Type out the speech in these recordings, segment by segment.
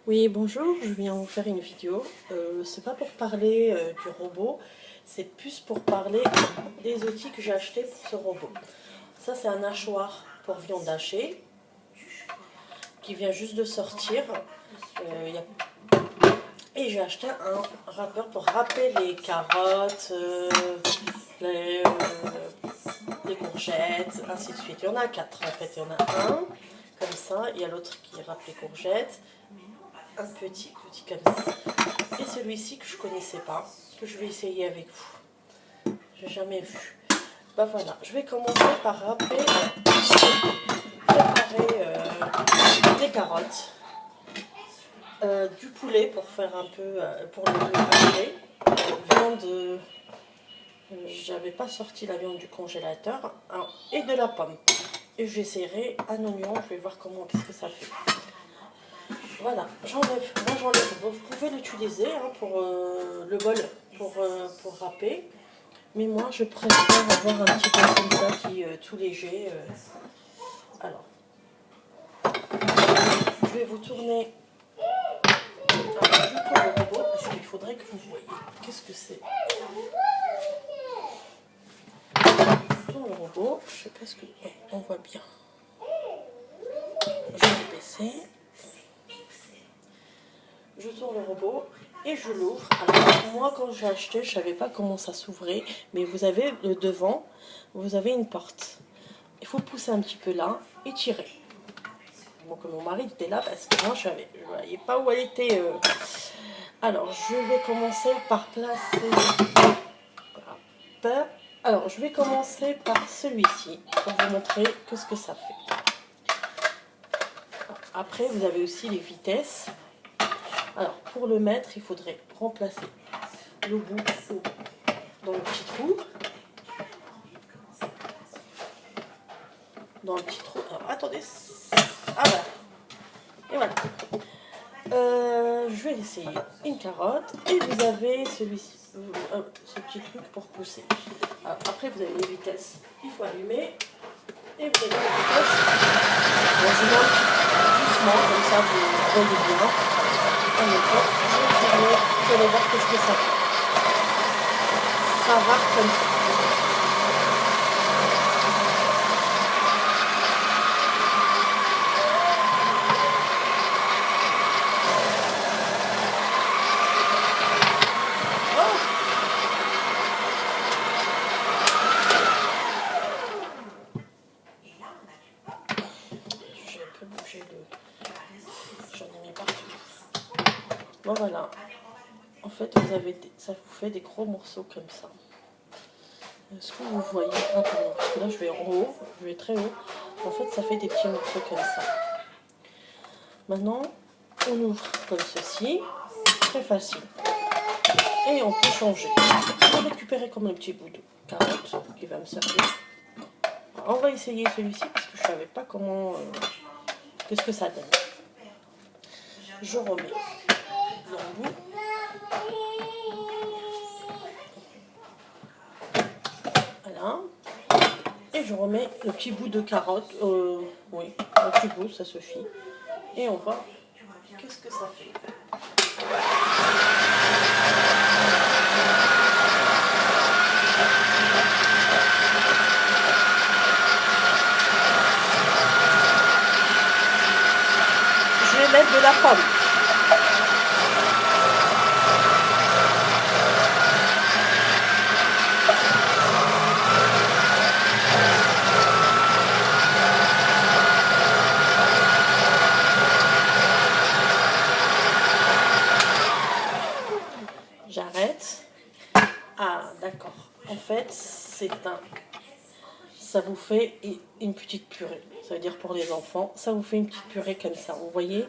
Oui, bonjour, je viens vous faire une vidéo. C'est pas pour parler du robot, c'est plus pour parler des outils que j'ai achetés pour ce robot. Ça, c'est un hachoir pour viande hachée qui vient juste de sortir. Et j'ai acheté un râpeur pour râper les carottes, les, les courgettes, ainsi de suite. Il y en a 4 en fait. Il y en a un comme ça, il y a l'autre qui râpe les courgettes. Un petit comme ça. Et celui-ci que je connaissais pas, que je vais essayer avec vous. J'ai jamais vu. Bah voilà, je vais commencer par préparer des carottes, du poulet pour faire un peu pour le hacher, viande. J'avais pas sorti la viande du congélateur, hein, et de la pomme. Et j'essaierai un oignon, je vais voir qu'est-ce que ça fait. Voilà, j'enlève. Vous pouvez l'utiliser hein, pour le bol pour râper. Mais moi, je préfère avoir un petit bol comme ça qui est tout léger. Alors, je vais vous tourner. Alors, je tourne le robot parce qu'il faudrait que vous voyez. Qu'est-ce que c'est? Je tourne le robot. Je sais pas ce que on voit bien. Je vais baisser. Je tourne le robot et je l'ouvre. Alors moi quand j'ai acheté, je ne savais pas comment ça s'ouvrait, mais vous avez le devant, vous avez une porte. Il faut pousser un petit peu là et tirer. Donc mon mari était là parce que moi je ne voyais pas où elle était. Alors je vais commencer par placer. Alors je vais commencer par celui-ci pour vous montrer ce que ça fait. Après vous avez aussi les vitesses. Alors, pour le mettre, il faudrait remplacer le bout dans le petit trou. Dans le petit trou. Alors, attendez. Ah, voilà. Et voilà. Je vais essayer une carotte. Et vous avez celui-ci, ce petit truc pour pousser. Alors, après, vous avez les vitesses. Il faut allumer. Et vous avez les vitesses. Bon, je monte doucement, comme ça, vous voyez bien. En même temps, je vais tourner. Vous allez voir qu'est-ce que ça fait. Ça va comme ça. Oh, j'ai un peu bougé j'en ai mis partout. Bon voilà. En fait, ça vous fait des gros morceaux comme ça. Est-ce que vous voyez? Attendez, parce que là je vais en haut, je vais très haut. En fait, ça fait des petits morceaux comme ça. Maintenant, on ouvre comme ceci. Très facile. Et on peut changer. Je vais récupérer comme un petit bout de carotte qui va me servir. Alors, on va essayer celui-ci parce que je ne savais pas comment... qu'est-ce que ça donne. Je remets l'embout. Voilà. Et je remets le petit bout de carotte. Oui, un petit bout, ça suffit. Et on voit qu'est-ce que ça fait. Je vais mettre de la pomme. J'arrête. Ah, d'accord. En fait, ça vous fait une petite purée. Ça veut dire pour les enfants, ça vous fait une petite purée comme ça. Vous voyez,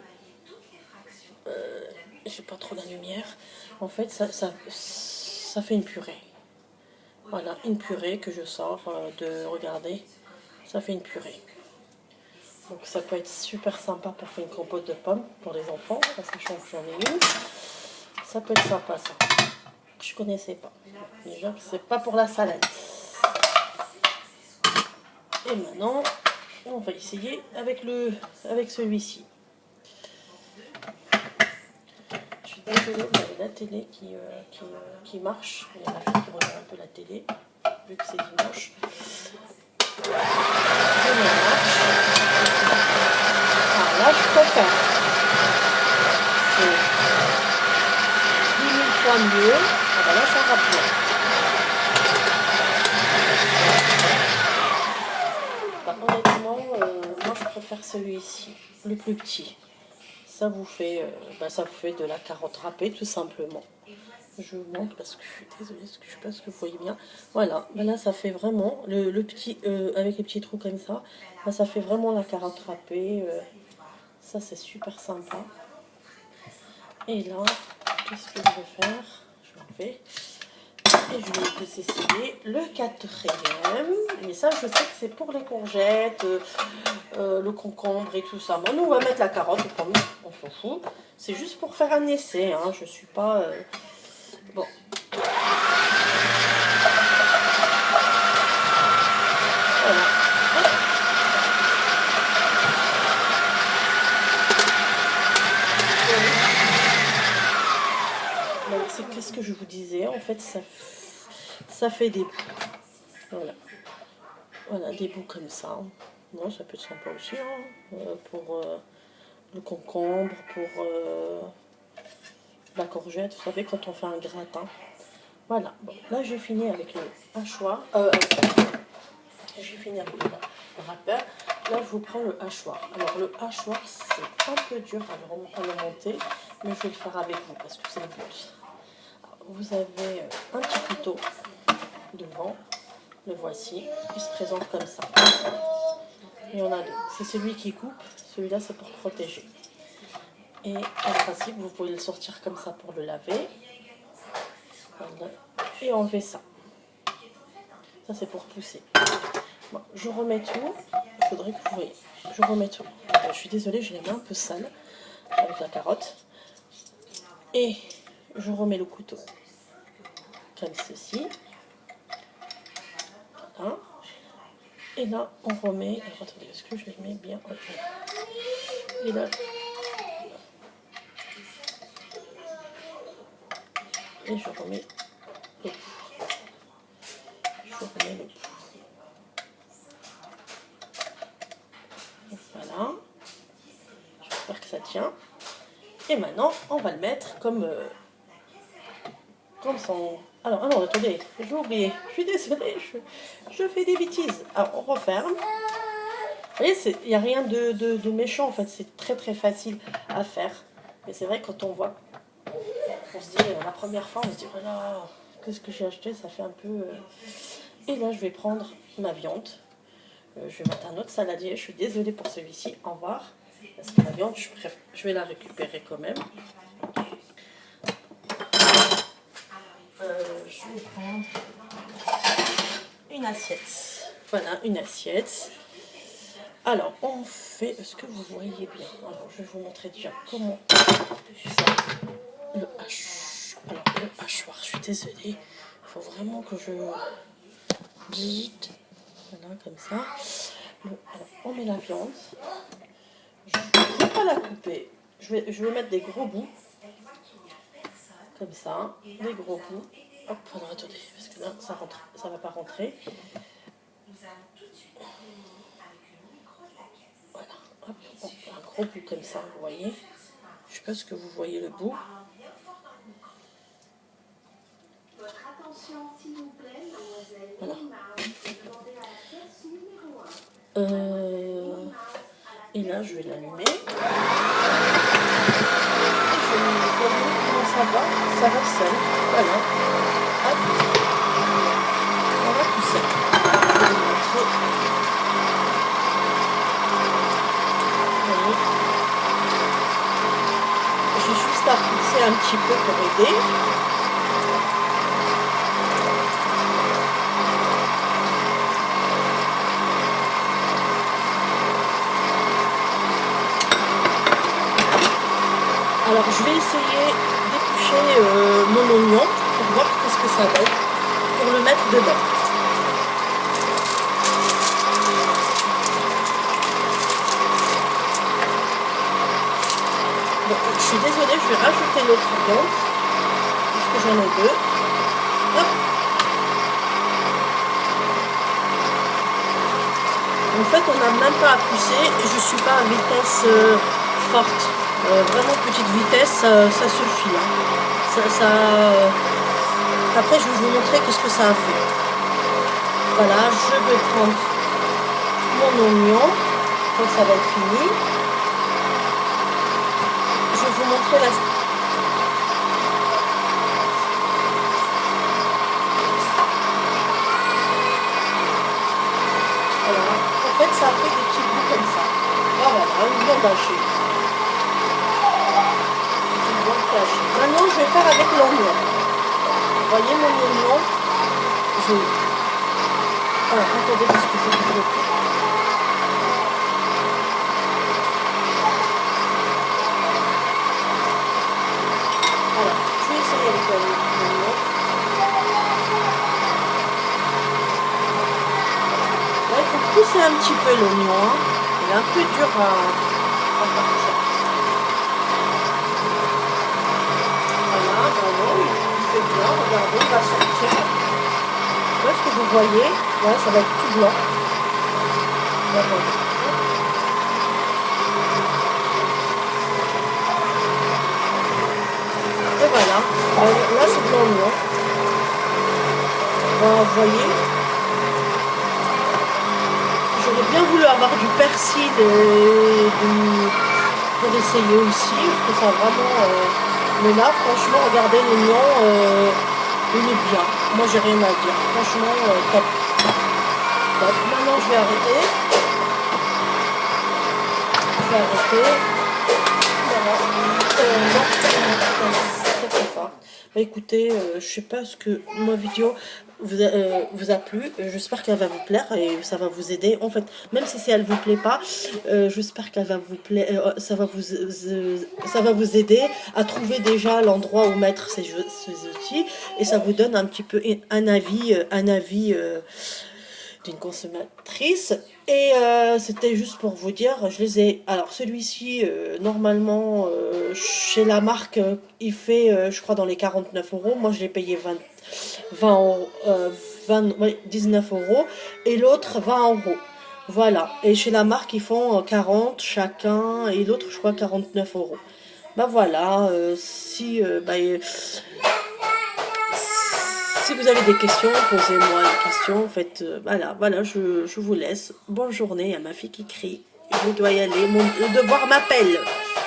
j'ai pas trop la lumière. En fait, ça fait une purée. Voilà, une purée que je sors regarder. Ça fait une purée. Donc ça peut être super sympa pour faire une compote de pommes pour les enfants, parce que j'en ai une. Ça peut être sympa ça. Je connaissais pas. Déjà que c'est pas pour la salade. Et maintenant, on va essayer avec celui-ci. Désolé, vous avez la télé qui marche. Il y a ma fille qui regarde un peu la télé, vu que c'est dimanche. Elle marche. Alors là, je préfère. C'est 10 000 fois mieux. Ah ben là, ça va bien. Bah, honnêtement, moi je préfère celui-ci, le plus petit. Ça vous fait, de la carotte râpée tout simplement. Je vous montre parce que je suis désolée, je ne sais pas ce que vous voyez bien. Voilà, ben là ça fait vraiment le petit, avec les petits trous comme ça. Là, ça fait vraiment la carotte râpée. Ça c'est super sympa. Et là, qu'est-ce que je vais faire? Je l'enlever. Et je vais vous essayer le quatrième. Mais ça, je sais que c'est pour les courgettes, le concombre et tout ça. Bon, nous, on va mettre la carotte, on s'en fout. C'est juste pour faire un essai. Hein. Je suis pas... Bon. Voilà. C'est qu'est-ce que je vous disais? En fait, ça fait des bouts. Voilà. Voilà, des bouts comme ça. Bon, ça peut être sympa aussi. Hein. Pour le concombre, pour la courgette. Vous savez, quand on fait un gratin. Voilà. Bon, là, j'ai fini avec le hachoir. J'ai fini avec le râpeur. Là, je vous prends le hachoir. Alors, le hachoir, c'est un peu dur à le monter, mais je vais le faire avec vous parce que c'est le but. Alors, vous avez un petit couteau devant. Le voici. Il se présente comme ça. Et on a deux. C'est celui qui coupe. Celui-là, c'est pour protéger. Et en principe, vous pouvez le sortir comme ça pour le laver. Voilà. Et enlever ça. Ça, c'est pour pousser. Bon, je remets tout. Il faudrait que vous voyez. Je remets tout. Je suis désolée, j'ai les mains un peu sales avec la carotte. Et je remets le couteau comme ceci. Voilà. Et là, on remet... Alors, attendez, est-ce que je les mets bien? Et là... Et je remets le pouls. Je remets le pouls. Voilà. J'espère que ça tient. Et maintenant, on va le mettre comme son... Alors, ah non, attendez, j'ai oublié. Je suis désolée, je fais des bêtises. Alors, on referme. Vous voyez, il n'y a rien de méchant, en fait. C'est très, très facile à faire. Mais c'est vrai, quand on voit... On se dit, la première fois, on se dit, oh là, qu'est-ce que j'ai acheté? Ça fait un peu... Et là, je vais prendre ma viande. Je vais mettre un autre saladier. Je suis désolée pour celui-ci. Au revoir. Parce que la viande, je vais la récupérer quand même. Je vais prendre une assiette. Voilà, une assiette. Alors, on fait... Est-ce que vous voyez bien? Alors, je vais vous montrer déjà comment ça... Le hachoir. Je suis désolée. Il faut vraiment que je... Vite. Voilà, comme ça. Bon, alors, on met la viande. Je ne vais pas la couper. Je vais mettre des gros bouts. Comme ça. Des gros bouts. Hop, alors attendez, parce que là, ça va pas rentrer. Voilà. Hop, un gros bout comme ça, vous voyez. Je sais pas ce que vous voyez le bout. Voilà. Et là, je vais l'allumer. Je vais vous montrer comment ça va seul. Voilà. Hop. Ça va tout seul. Je vais vous montrer. Vous voyez. J'ai juste à pousser un petit peu pour aider. Alors je vais essayer d'éplucher mon oignon pour voir ce que ça donne, pour le mettre dedans. Bon, je suis désolée, je vais rajouter l'autre viande, puisque j'en ai deux. Hop. En fait, on n'a même pas à pousser, je ne suis pas à vitesse forte. Vraiment petite vitesse, ça suffit. Hein. Après, je vais vous montrer qu'est-ce que ça a fait. Voilà, je vais prendre mon oignon, donc ça va être fini. Je vais vous montrer la... Voilà, en fait ça fait des petits bouts comme ça. Ah voilà, une viande hachée. Une viande hachée. Maintenant je vais faire avec l'oignon. Vous voyez mon oignon, alors attendez parce que je vais le couper. Alors, je vais essayer avec l'oignon. Là, il faut pousser un petit peu l'oignon. Hein. Il est un peu dur à partir. Voilà, vraiment, il fait bien. Regardez, il va sortir. Est-ce que vous voyez? Voilà, ça va être tout blanc. Voilà. Et voilà, là c'est de l'oignon. Vous voyez, j'aurais bien voulu avoir du persil pour essayer aussi, parce que ça vraiment... mais là, franchement, regardez l'oignon, il est bien. Moi, j'ai rien à dire. Franchement, top. Top. Maintenant, je vais arrêter. Voilà. C'est trop fort. Bah, écoutez, je sais pas ce que ma vidéo vous a plu. J'espère qu'elle va vous plaire et ça va vous aider. En fait, même si elle vous plaît pas, j'espère qu'elle va vous plaire. Ça va vous aider à trouver déjà l'endroit où mettre ces outils et ça vous donne un petit peu un avis d'une consommatrice. Et c'était juste pour vous dire, je les ai... Alors celui-ci, normalement, chez la marque, il fait, je crois, dans les 49 €. Moi, je l'ai payé 19 € et l'autre 20 €. Voilà. Et chez la marque, ils font 40 chacun et l'autre, je crois, 49 €. Bah voilà, si vous avez des questions, posez-moi des questions. Faites, voilà, je vous laisse. Bonne journée à ma fille qui crie. Je dois y aller. Mon devoir m'appelle.